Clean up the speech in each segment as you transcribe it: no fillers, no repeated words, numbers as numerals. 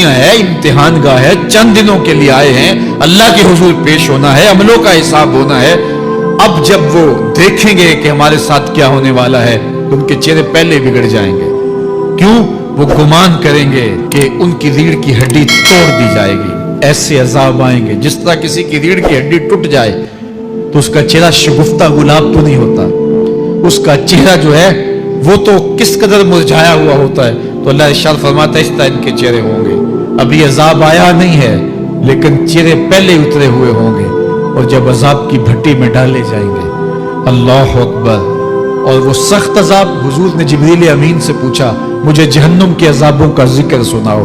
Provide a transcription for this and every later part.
दुनिया है, इम्तिहान गाह है, चंद दिनों के लिए आए हैं, अल्लाह के हुजूर पेश होना है, अमलों का हिसाब होना है। अब जब वो देखेंगे कि हमारे साथ क्या होने वाला है तो उनके चेहरे पहले बिगड़ जाएंगे। क्यों? वो गुमान करेंगे कि उनकी रीढ़ की हड्डी तोड़ दी जाएगी। ऐसे अजाब आएंगे जिस तरह किसी की रीढ़ की हड्डी टूट जाए तो उसका चेहरा शगुफ्ता गुलाब तो नहीं होता, उसका चेहरा जो है वो तो किस कदर मुरझाया हुआ होता है। तो अल्लाह इरशाद फरमाता है इस तरह इनके चेहरे होंगे। अभी अजाब आया नहीं है लेकिन चेहरे पहले उतरे हुए होंगे और जब अजाब की भट्टी में डाले जाएंगे, अल्लाह अकबर। और वो सख्त अजाब, हुजूर ने जिब्रील अमीन से पूछा मुझे जहन्नुम के अजाबों का जिक्र सुनाओ।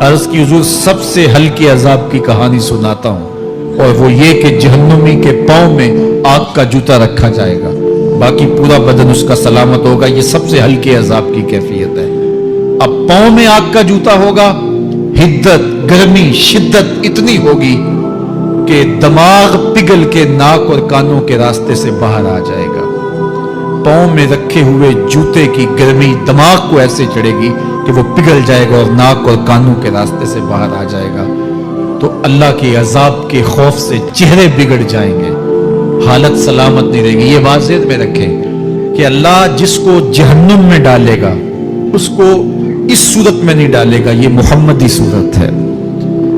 अर्ज की हुजूर सबसे हल्के अजाब की कहानी सुनाता हूं और वो ये कि जहन्नुमी के पांव में आग का जूता रखा जाएगा, बाकी पूरा बदन उसका सलामत होगा। ये सबसे हल्के अजाब की कैफियत है। अब पांव में आग का जूता होगा, हिद्दत, गर्मी, शिद्दत इतनी होगी कि दिमाग पिघल के नाक और कानों के रास्ते से बाहर आ जाएगा। पांव में रखे हुए जूते की गर्मी दिमाग को ऐसे चढ़ेगी कि वो पिघल जाएगा और नाक और कानों के रास्ते से बाहर आ जाएगा। तो अल्लाह के अजाब के खौफ से चेहरे बिगड़ जाएंगे, हालत सलामत नहीं रहेगी। ये बात ज़हन में रखें कि अल्लाह जिसको जहन्नुम में डालेगा उसको इस सूरत में नहीं डालेगा, ये मुहम्मदी सूरत है।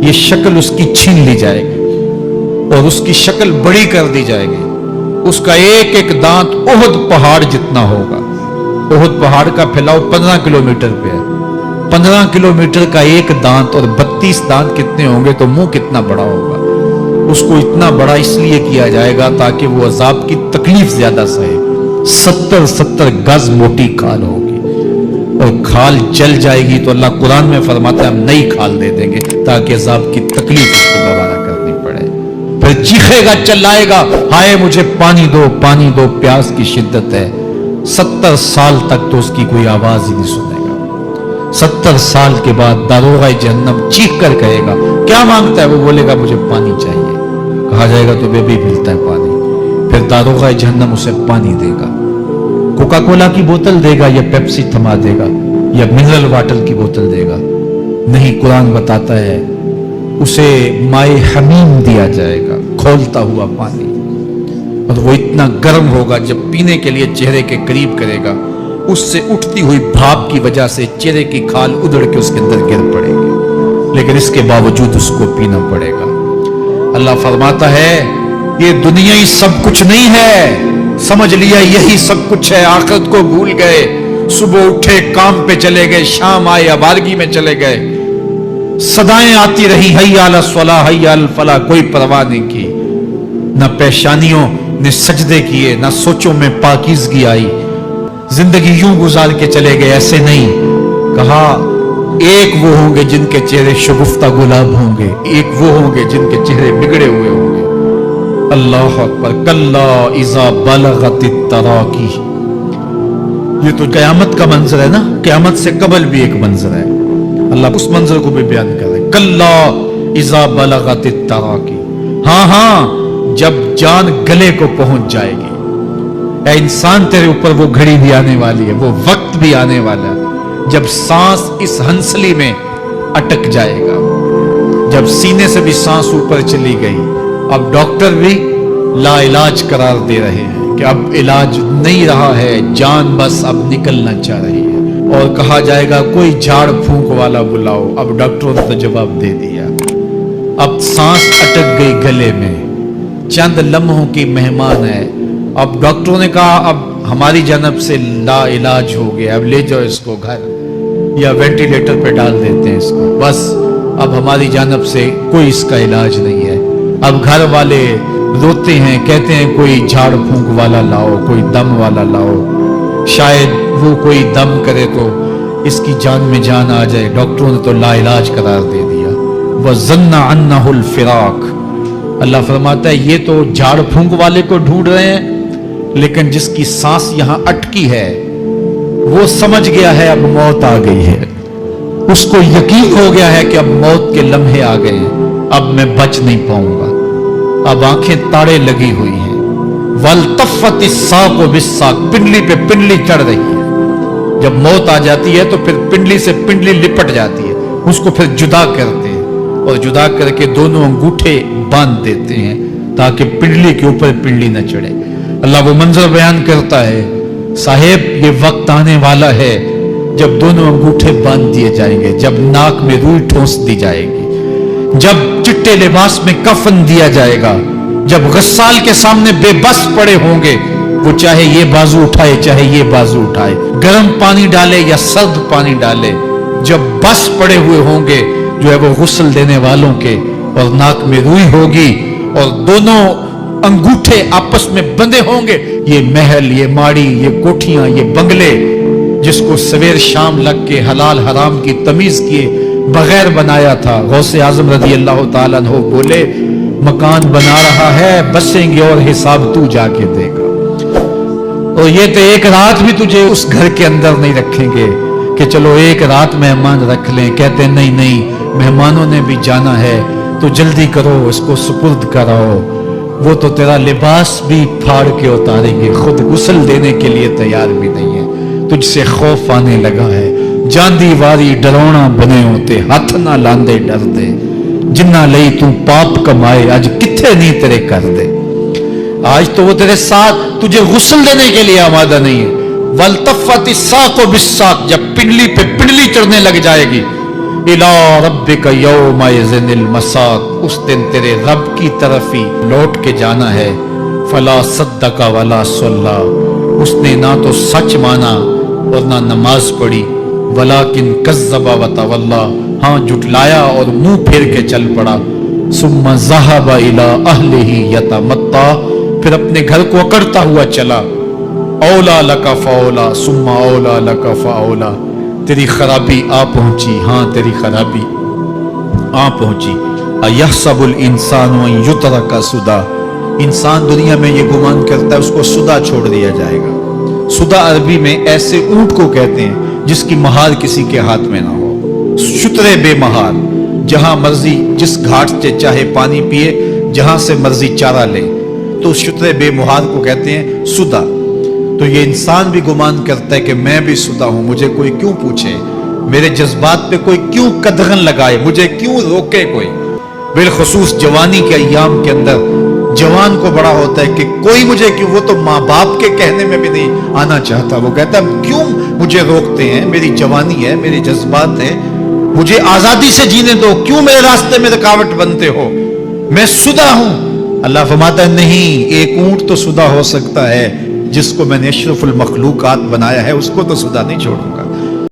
ये शक्ल उसकी छीन ली जाएगी और उसकी शक्ल बड़ी कर दी जाएगी। उसका एक एक दांत ओहद पहाड़ जितना होगा। ओहद पहाड़ का फैलाव 15 किलोमीटर पे है। 15 किलोमीटर का एक दांत और 32 दांत कितने होंगे तो मुंह कितना बड़ा होगा। उसको इतना बड़ा इसलिए किया जाएगा ताकि वो अजाब की तकलीफ ज्यादा सहे। 70-70 गज मोटी खाल होगी और खाल जल जाएगी तो अल्लाह कुरान में फरमाता है हम नई खाल दे देंगे ताकि अजाब की तकलीफ उसको दोबारा करनी पड़े। फिर चीखेगा, चिल्लाएगा, हाय मुझे पानी दो, पानी दो, प्यास की शिद्दत है। 70 साल तक तो उसकी कोई आवाज ही नहीं सुनेगा। 70 साल के बाद दारोगा जहन्नम चीख कर कहेगा क्या मांगता है? वो बोलेगा मुझे पानी चाहिए। कहा जाएगा तो बेबी मिलता है पानी। फिर दारोगा जहन्नम उसे पानी देगा, कोका कोला की बोतल देगा या पेप्सी थमा देगा या मिनरल वाटर की बोतल देगा? नहीं, कुरान बताता है उसे माए हमीम दिया जाएगा, खौलता हुआ पानी। और वो इतना गर्म होगा जब पीने के लिए चेहरे के करीब करेगा उससे उठती हुई भाप की वजह से चेहरे की खाल उधड़ के उसके अंदर गिर पड़ेगी, लेकिन इसके बावजूद उसको पीना पड़ेगा। अल्लाह फरमाता है ये दुनिया ही सब कुछ नहीं है, समझ लिया यही सब कुछ है, आखिरत को भूल गए। सुबह उठे काम पे चले गए, शाम आए आवारगी में चले गए, सदाएं आती रही हय्या अला स्वला हय्या अल फला, कोई परवाह नहीं की। न पेशानियों ने सजदे किए, न सोचों में पाकीज़गी आई। जिंदगी यूं गुजार के चले गए। ऐसे नहीं, कहा एक वो होंगे जिनके चेहरे शगुफ्ता गुलाब होंगे, एक वो होंगे जिनके चेहरे बिगड़े हुए होंगे। अल्लाह अकबर। कल्ला इज़ा बलगतित तराकी, ये तो क़यामत का मंजर है ना, क़यामत से कबल भी एक मंजर है। अल्लाह उस मंजर को भी बयान कर रहे हैं। कल्ला इज़ा बलगतित तराकी, हाँ हाँ जब जान गले को पहुंच जाएगी। ऐ इंसान तेरे ऊपर वो घड़ी भी आने वाली है, वो वक्त भी आने वाला है जब सांस इस हंसली में अटक जाएगा, जब सीने से भी सांस ऊपर चली गई। अब डॉक्टर भी लाइलाज करार दे रहे हैं कि अब इलाज नहीं रहा है, जान बस अब निकलना चाह रही है। और कहा जाएगा कोई झाड़ फूंक वाला बुलाओ। अब डॉक्टरों ने तो जवाब दे दिया, अब सांस अटक गई गले में, चंद लम्हों की मेहमान है। अब डॉक्टरों ने कहा अब हमारी जानब से ला इलाज हो गया, अब ले जाओ इसको घर या वेंटिलेटर पे डाल देते हैं इसको, बस अब हमारी जानब से कोई इसका इलाज नहीं है। अब घर वाले रोते हैं, कहते हैं कोई झाड़ फूंक वाला लाओ, कोई दम वाला लाओ, शायद वो कोई दम करे तो इसकी जान में जान आ जाए। डॉक्टरों ने तो ला इलाज करार दे दिया। वज़न्ना अन्नहुल फिराक, अल्लाह फरमाता है ये तो झाड़ फूंक वाले को ढूंढ रहे हैं, लेकिन जिसकी सांस यहां अटकी है वो समझ गया है अब मौत आ गई है। उसको यकीन हो गया है कि अब मौत के लम्हे आ गए हैं, अब मैं बच नहीं पाऊंगा। अब आंखें ताड़े लगी हुई हैं। वल तफ़्फ़ति साक़ु बिस्साक़, पिंडली पे पिंडली चढ़ रही है। जब मौत आ जाती है तो फिर पिंडली से पिंडली लिपट जाती है, اس کو پھر جدا کرتے ہیں اور جدا کر کے دونوں انگوٹھے باندھ دیتے ہیں تاکہ پنڈلی کے اوپر پنڈلی نہ چڑھے۔ اللہ وہ منظر بیان کرتا ہے، صاحب یہ وقت آنے والا ہے جب دونوں انگوٹھے باندھ دیے جائیں گے، جب ناک میں روئی ٹھونس دی جائے گی، جب چٹے لباس میں کفن دیا جائے گا، جب غسال کے سامنے بے بس پڑے ہوں گے، وہ چاہے یہ بازو اٹھائے چاہے یہ بازو اٹھائے، گرم پانی ڈالے یا سرد پانی ڈالے، جب بس پڑے ہوئے ہوں گے جو ہے وہ غسل دینے والوں کے، اور ناک میں روئی ہوگی اور دونوں انگوٹھے آپس میں بندھے ہوں گے۔ یہ محل، یہ ماڑی، یہ کوٹھیاں، یہ بنگلے جس کو سویر شام لگ کے حلال حرام کی تمیز کیے بغیر بنایا تھا، غوث اعظم رضی اللہ تعالیٰ عنہ بولے مکان بنا رہا ہے، بسیں گے اور حساب تو جا کے دے گا، اور یہ تو ایک رات بھی تجھے اس گھر کے اندر نہیں رکھیں گے کہ چلو ایک رات مہمان رکھ لیں، کہتے نہیں نہیں مہمانوں نے بھی جانا ہے تو جلدی کرو، اس کو سپرد کراؤ، وہ تو تیرا لباس بھی پھاڑ کے اتاریں گے، خود غسل دینے کے لیے تیار بھی نہیں ہے، تجھ سے خوف آنے لگا ہے، جاندی واری ڈرونا بنے ہوتے، ہاتھ نہ لاندے ڈر دے، جنہ لئی تو پاپ کمائے اج کتھے نہیں تیرے کر دے۔ آج تو وہ تیرے ساتھ تجھے غسل دینے کے لیے آمادہ نہیں ہے۔ وَالْتَفَّتِ السَّاقُ بِالسَّاقِ، جب پنڈلی پہ پنڈلی چڑھنے لگ جائے گی، إِلَىٰ رَبِّكَ يَوْمَئِذٍ الْمَسَاقُ، اس دن تیرے رب کی طرف ہی لوٹ کے جانا ہے۔ فَلَا صَدَّقَ وَلَا صَلَّىٰ، اس نے نہ تو سچ مانا اور نہ نماز پڑھی، وَلَٰكِنْ كَذَّبَ وَتَوَلَّىٰ، ہاں جھٹلایا اور منہ پھیر کے چل پڑا۔ ثُمَّ ذَهَبَ إِلَىٰ أَهْلِهِ يَتَمَطَّىٰ، پھر اپنے گھر کو اکڑتا ہوا چلا۔ اولا لک فاولا ثم اولا لک فاولا، تیری خرابی آ پہنچی، ہاں تیری خرابی آ پہنچی۔ ایحسب الانسان ان یترک سدی، انسان دنیا میں یہ گمان کرتا ہے اس کو سدا چھوڑ دیا جائے گا۔ سدا عربی میں ایسے اونٹ کو کہتے ہیں جس کی مہار کسی کے ہاتھ میں نہ ہو، شترے بے مہار، جہاں مرضی جس گھاٹ سے چاہے پانی پیے، جہاں سے مرضی چارہ لے، تو شترے بے مہار کو کہتے ہیں سدا۔ تو یہ انسان بھی گمان کرتا ہے کہ میں بھی سدا ہوں، مجھے کوئی کیوں پوچھے، میرے جذبات پہ کوئی کیوں قدغن لگائے، مجھے کیوں روکے کوئی۔ بالخصوص جوانی کے ایام کے اندر جوان کو بڑا ہوتا ہے کہ کوئی مجھے کیوں، وہ تو ماں باپ کے کہنے میں بھی نہیں آنا چاہتا، وہ کہتا ہے کیوں مجھے روکتے ہیں، میری جوانی ہے، میرے جذبات ہیں، مجھے آزادی سے جینے دو، کیوں میرے راستے میں رکاوٹ بنتے ہو، میں سدا ہوں۔ اللہ فرماتا ہے نہیں، ایک اونٹ تو سدا ہو سکتا ہے، جس کو میں نے اشرف المخلوقات بنایا ہے اس کو تو سدا نہیں چھوڑوں۔